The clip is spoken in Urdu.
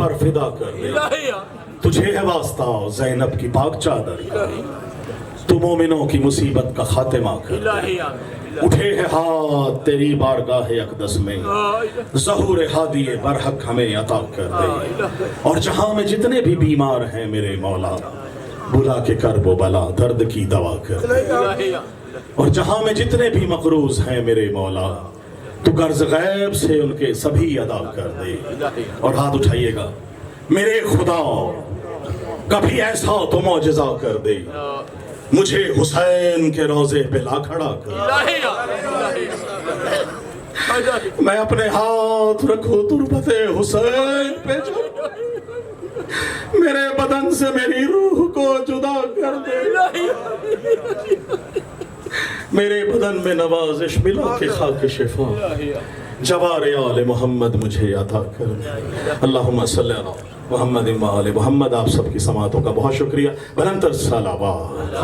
پر فدا کر دے، تجھے ہے واسطہ زینب کی پاک چادر کا، تو مومنوں کی مصیبت کا خاتمہ کر دے، اٹھے ہے ہاتھ تیری بارگاہ اقدس میں، ظہور ہادی برحق ہمیں عطا کر دے، اور جہاں میں جتنے بھی بیمار ہیں میرے مولا بلا کے کرب و بلا درد کی دوا کر دے، اور جہاں میں جتنے بھی مقروض ہیں میرے مولا تو قرض غیب سے ان کے سبھی ادا کر دے، اور ہاتھ اٹھائیے گا، میرے خدا کبھی ایسا تو معجزہ کر دے، مجھے حسین کے روضے پہ لا کھڑا کر، میں اپنے ہاتھ رکھوں تربت حسین پہ جو میرے بدن سے میری روح کو جدا کر دے، میرے بدن میں نوازش ملا کے خاک شفا جوار آل محمد مجھے عطا کر دے، اللہم صلی اللہ محمد و آل محمد۔ آپ سب کی سماعتوں کا بہت شکریہ، بلند تر صلوات۔